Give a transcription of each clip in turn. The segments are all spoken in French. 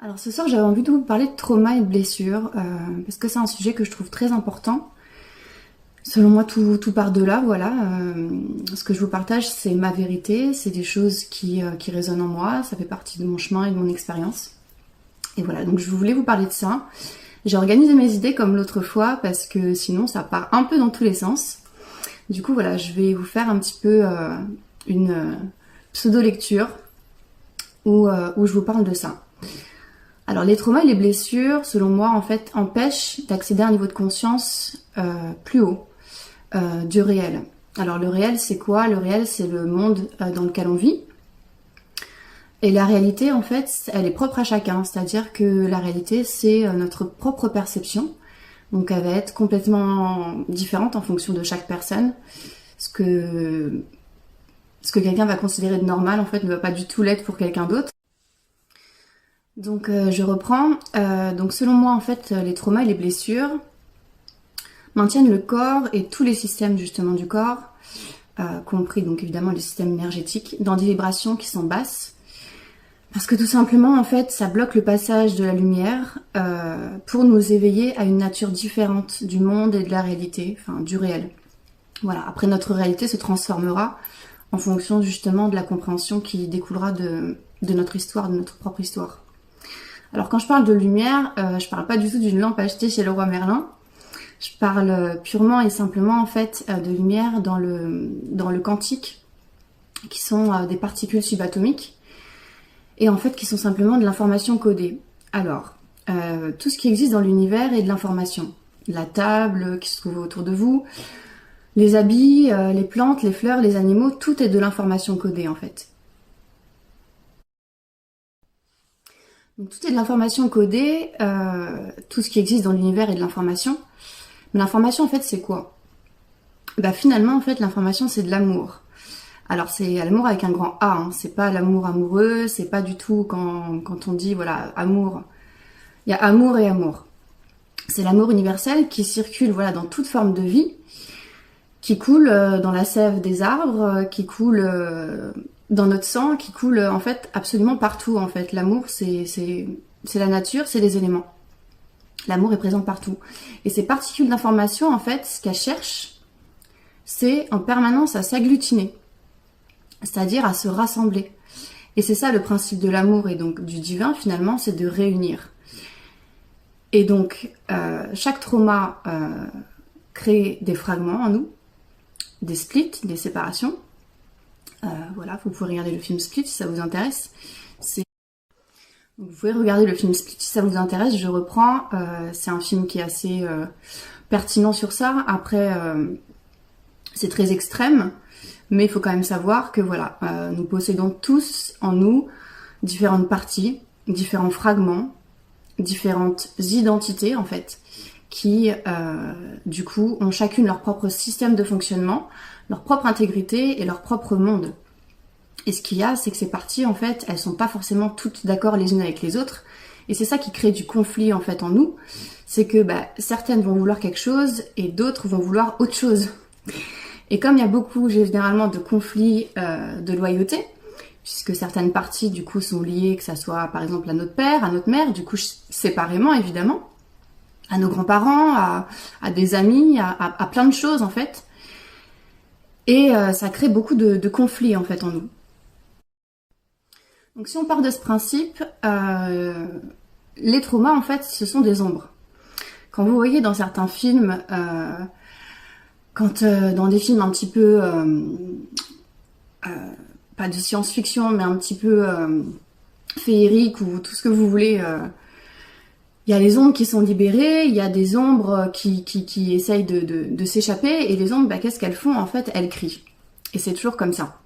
Alors ce soir j'avais envie de vous parler de trauma et de blessures, parce que c'est un sujet que je trouve très important. Selon moi tout part de là, voilà. Ce que je vous partage c'est ma vérité, c'est des choses qui résonnent en moi, ça fait partie de mon chemin et de mon expérience. Et voilà, donc je voulais vous parler de ça. J'ai organisé mes idées comme l'autre fois parce que sinon ça part un peu dans tous les sens. Du coup voilà, je vais vous faire un petit peu une pseudo-lecture où je vous parle de ça. Alors les traumas et les blessures, selon moi, en fait, empêchent d'accéder à un niveau de conscience plus haut du réel. Alors le réel, c'est quoi? Le réel, c'est le monde dans lequel on vit. Et la réalité, en fait, elle est propre à chacun. C'est-à-dire que la réalité, c'est notre propre perception. Donc elle va être complètement différente en fonction de chaque personne. Ce que quelqu'un va considérer de normal, en fait, ne va pas du tout l'être pour quelqu'un d'autre. Donc je reprends. Donc selon moi, en fait, les traumas et les blessures maintiennent le corps et tous les systèmes justement du corps, compris donc évidemment le système énergétique, dans des vibrations qui sont basses. Parce que tout simplement, en fait, ça bloque le passage de la lumière pour nous éveiller à une nature différente du monde et de la réalité, enfin du réel. Voilà, après notre réalité se transformera en fonction justement de la compréhension qui découlera de notre histoire, de notre propre histoire. Alors quand je parle de lumière, je parle pas du tout d'une lampe achetée chez Leroy Merlin. Je parle purement et simplement en fait de lumière dans le quantique, qui sont des particules subatomiques et en fait qui sont simplement de l'information codée. Alors tout ce qui existe dans l'univers est de l'information. La table qui se trouve autour de vous, les habits, les plantes, les fleurs, les animaux, tout est de l'information codée en fait. Donc, tout est de l'information codée, tout ce qui existe dans l'univers est de l'information. Mais l'information, en fait, c'est quoi? Bah, finalement, en fait, l'information, c'est de l'amour. Alors, c'est l'amour avec un grand A, hein. C'est pas l'amour amoureux, c'est pas du tout quand on dit, voilà, amour. Il y a amour et amour. C'est l'amour universel qui circule, voilà, dans toute forme de vie, qui coule dans la sève des arbres, qui coule dans notre sang, qui coule en fait absolument partout en fait. L'amour c'est la nature, c'est les éléments. L'amour est présent partout. Et ces particules d'information en fait, ce qu'elles cherchent, c'est en permanence à s'agglutiner, c'est-à-dire à se rassembler. Et c'est ça le principe de l'amour et donc du divin finalement, c'est de réunir. Et donc chaque trauma crée des fragments en nous, des splits, des séparations. Voilà, vous pouvez regarder le film Split si ça vous intéresse. Vous pouvez regarder le film Split si ça vous intéresse. Je reprends. C'est un film qui est assez pertinent sur ça. Après, c'est très extrême, mais il faut quand même savoir que voilà, nous possédons tous en nous différentes parties, différents fragments, différentes identités en fait, qui du coup ont chacune leur propre système de fonctionnement, leur propre intégrité et leur propre monde. Et ce qu'il y a, c'est que ces parties, en fait, elles sont pas forcément toutes d'accord les unes avec les autres. Et c'est ça qui crée du conflit, en fait, en nous. C'est que certaines vont vouloir quelque chose et d'autres vont vouloir autre chose. Et comme il y a beaucoup, généralement, de conflits de loyauté, puisque certaines parties, du coup, sont liées, que ça soit, par exemple, à notre père, à notre mère, du coup, séparément, évidemment, à nos grands-parents, à des amis, à plein de choses, en fait. Et ça crée beaucoup de conflits, en fait, en nous. Donc si on part de ce principe, les traumas en fait ce sont des ombres. Quand vous voyez dans certains films, dans des films un petit peu, pas de science-fiction, mais un petit peu féerique ou tout ce que vous voulez, il y a les ombres qui sont libérées, il y a des ombres qui essayent de s'échapper, et les ombres, qu'est-ce qu'elles font? En fait, elles crient. Et c'est toujours comme ça.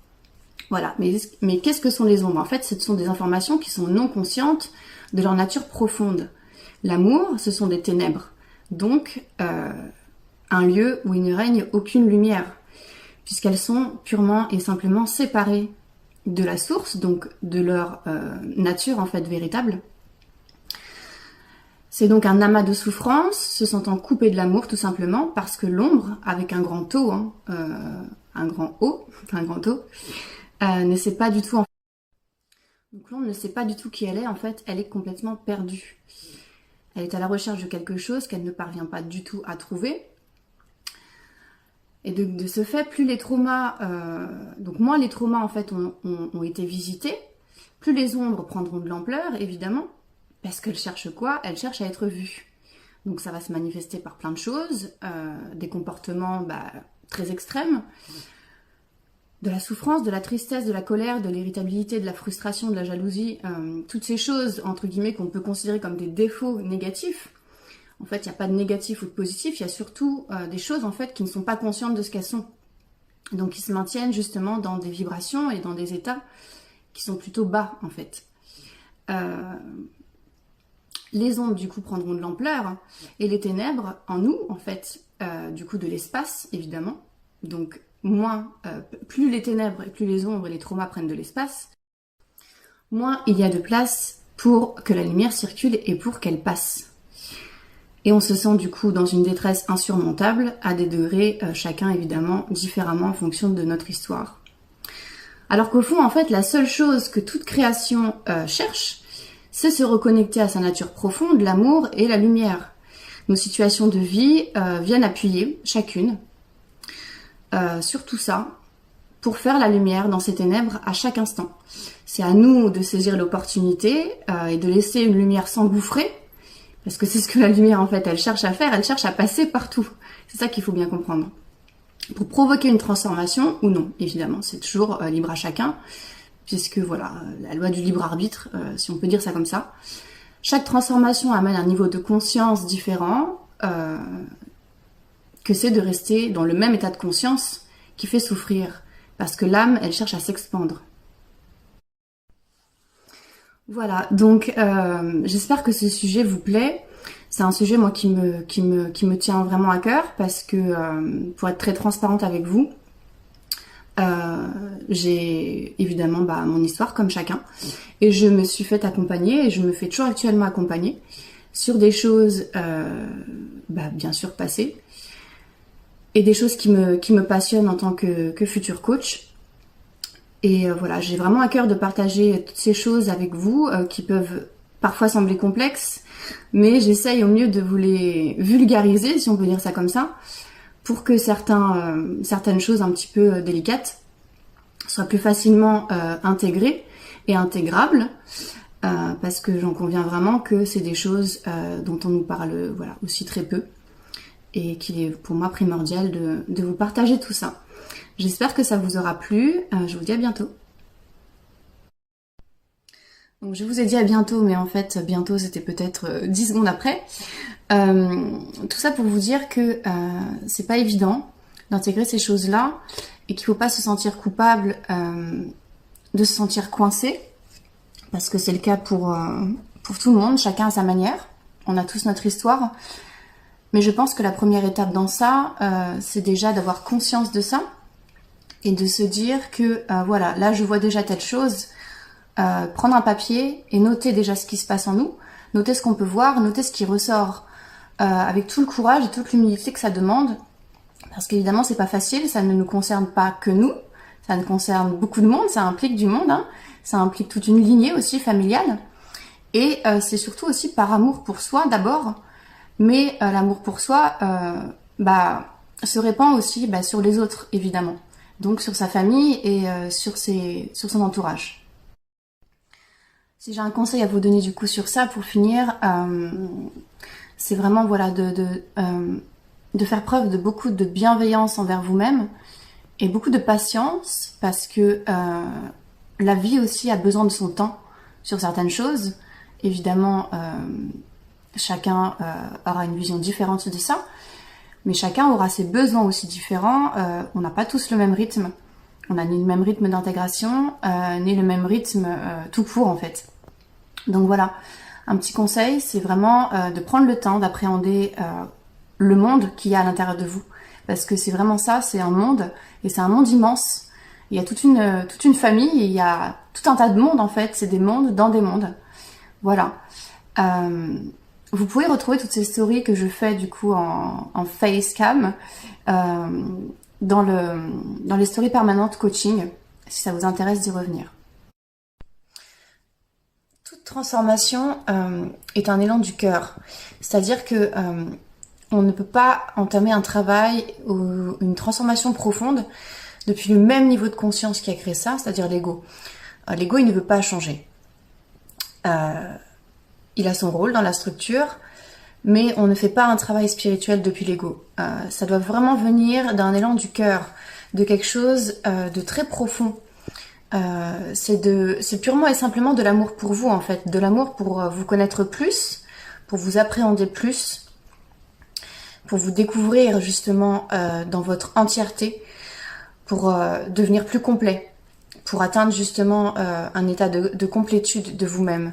Voilà, mais qu'est-ce que sont les ombres? En fait, ce sont des informations qui sont non conscientes de leur nature profonde. L'amour, ce sont des ténèbres. Donc, un lieu où il ne règne aucune lumière, puisqu'elles sont purement et simplement séparées de la source, donc de leur nature en fait véritable. C'est donc un amas de souffrance, se sentant coupé de l'amour tout simplement, parce que l'ombre, avec un grand O, un grand O, ne sait pas du tout. Donc l'ombre ne sait pas du tout qui elle est, en fait, elle est complètement perdue. Elle est à la recherche de quelque chose qu'elle ne parvient pas du tout à trouver. Et de ce fait, plus les traumas, donc moins les traumas en fait ont été visités, plus les ombres prendront de l'ampleur, évidemment, parce qu'elles cherchent quoi? Elles cherchent à être vues. Donc ça va se manifester par plein de choses, des comportements très extrêmes, de la souffrance, de la tristesse, de la colère, de l'irritabilité, de la frustration, de la jalousie, toutes ces choses, entre guillemets, qu'on peut considérer comme des défauts négatifs. En fait, il n'y a pas de négatif ou de positif, il y a surtout des choses en fait qui ne sont pas conscientes de ce qu'elles sont. Donc qui se maintiennent justement dans des vibrations et dans des états qui sont plutôt bas en fait. Les ondes du coup prendront de l'ampleur et les ténèbres en nous en fait, du coup de l'espace évidemment. Donc plus les ténèbres et plus les ombres et les traumas prennent de l'espace, moins il y a de place pour que la lumière circule et pour qu'elle passe. Et on se sent du coup dans une détresse insurmontable, à des degrés chacun évidemment différemment en fonction de notre histoire. Alors qu'au fond, en fait, la seule chose que toute création cherche, c'est se reconnecter à sa nature profonde, l'amour et la lumière. Nos situations de vie viennent appuyer, chacune, sur tout ça, pour faire la lumière dans ces ténèbres à chaque instant. C'est à nous de saisir l'opportunité et de laisser une lumière s'engouffrer, parce que c'est ce que la lumière, en fait, elle cherche à faire, elle cherche à passer partout. C'est ça qu'il faut bien comprendre. Pour provoquer une transformation, ou non, évidemment, c'est toujours libre à chacun, puisque, voilà, la loi du libre arbitre, si on peut dire ça comme ça. Chaque transformation amène un niveau de conscience différent, que c'est de rester dans le même état de conscience qui fait souffrir. Parce que l'âme, elle cherche à s'expandre. Voilà, donc j'espère que ce sujet vous plaît. C'est un sujet moi qui me tient vraiment à cœur parce que pour être très transparente avec vous, j'ai évidemment mon histoire comme chacun et je me suis fait accompagner et je me fais toujours actuellement accompagner sur des choses bien sûr passées et des choses qui me passionnent en tant que futur coach. Et voilà, j'ai vraiment à cœur de partager toutes ces choses avec vous qui peuvent parfois sembler complexes, mais j'essaye au mieux de vous les vulgariser, si on peut dire ça comme ça, pour que certaines choses un petit peu délicates soient plus facilement intégrées et intégrables, parce que j'en conviens vraiment que c'est des choses dont on nous parle aussi très peu, et qu'il est pour moi primordial de vous partager tout ça. J'espère que ça vous aura plu. Je vous dis à bientôt. Donc je vous ai dit à bientôt, mais en fait bientôt c'était peut-être 10 secondes après. Tout ça pour vous dire que c'est pas évident d'intégrer ces choses-là et qu'il faut pas se sentir coupable de se sentir coincé, parce que c'est le cas pour tout le monde, chacun à sa manière. On a tous notre histoire. Mais je pense que la première étape dans ça, c'est déjà d'avoir conscience de ça. Et de se dire que, voilà, là je vois déjà telle chose, prendre un papier et noter déjà ce qui se passe en nous, noter ce qu'on peut voir, noter ce qui ressort, avec tout le courage et toute l'humilité que ça demande, parce qu'évidemment c'est pas facile, ça ne nous concerne pas que nous, ça nous concerne beaucoup de monde, ça implique du monde, hein, ça implique toute une lignée aussi familiale, et c'est surtout aussi par amour pour soi d'abord, mais l'amour pour soi se répand aussi sur les autres évidemment. Donc sur sa famille et sur son entourage. Si j'ai un conseil à vous donner du coup sur ça pour finir, c'est vraiment voilà de faire preuve de beaucoup de bienveillance envers vous-même et beaucoup de patience, parce que la vie aussi a besoin de son temps sur certaines choses. Évidemment, chacun aura une vision différente de ça. Mais chacun aura ses besoins aussi différents. On n'a pas tous le même rythme. On n'a ni le même rythme d'intégration, ni le même rythme tout court en fait. Donc voilà, un petit conseil, c'est vraiment de prendre le temps d'appréhender le monde qu'il y a à l'intérieur de vous. Parce que c'est vraiment ça, c'est un monde, et c'est un monde immense. Il y a toute une famille, et il y a tout un tas de mondes en fait, c'est des mondes dans des mondes. Voilà. Vous pouvez retrouver toutes ces stories que je fais du coup en facecam dans les stories permanentes coaching, si ça vous intéresse d'y revenir. Toute transformation est un élan du cœur. C'est-à-dire que on ne peut pas entamer un travail ou une transformation profonde depuis le même niveau de conscience qui a créé ça, c'est-à-dire l'ego. L'ego, il ne veut pas changer. Il a son rôle dans la structure, mais on ne fait pas un travail spirituel depuis l'ego. Ça doit vraiment venir d'un élan du cœur, de quelque chose de très profond. C'est purement et simplement de l'amour pour vous, en fait, de l'amour pour vous connaître plus, pour vous appréhender plus, pour vous découvrir justement dans votre entièreté, pour devenir plus complet, pour atteindre justement un état de complétude de vous-même,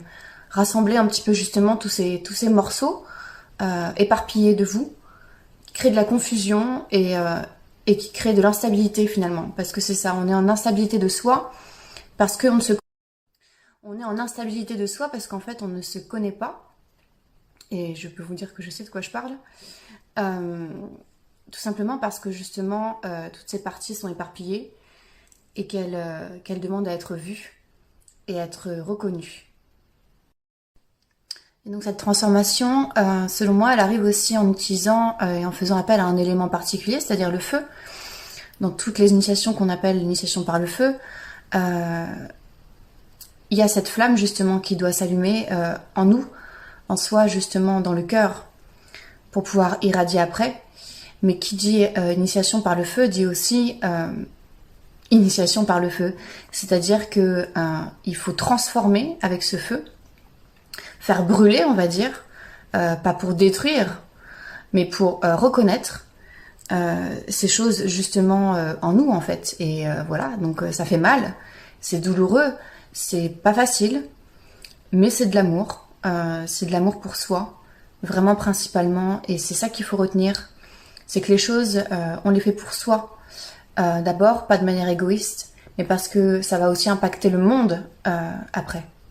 rassembler un petit peu justement tous ces morceaux éparpillés de vous, qui créent de la confusion et qui créent de l'instabilité finalement, parce que c'est ça, on est en instabilité de soi, parce qu'on ne se... On est en instabilité de soi parce qu'en fait on ne se connaît pas, et je peux vous dire que je sais de quoi je parle, tout simplement parce que justement toutes ces parties sont éparpillées et qu'elles demandent à être vues et à être reconnues. Et donc cette transformation, selon moi, elle arrive aussi en utilisant et en faisant appel à un élément particulier, c'est-à-dire le feu. Dans toutes les initiations qu'on appelle l'initiation par le feu, il y a cette flamme justement qui doit s'allumer en nous, en soi justement dans le cœur, pour pouvoir irradier après. Mais qui dit initiation par le feu dit aussi initiation par le feu, c'est-à-dire que il faut transformer avec ce feu, faire brûler, on va dire, pas pour détruire, mais pour reconnaître ces choses justement en nous en fait. Et voilà, donc ça fait mal, c'est douloureux, c'est pas facile, mais c'est de l'amour pour soi, vraiment principalement, et c'est ça qu'il faut retenir, c'est que les choses, on les fait pour soi, d'abord, pas de manière égoïste, mais parce que ça va aussi impacter le monde après.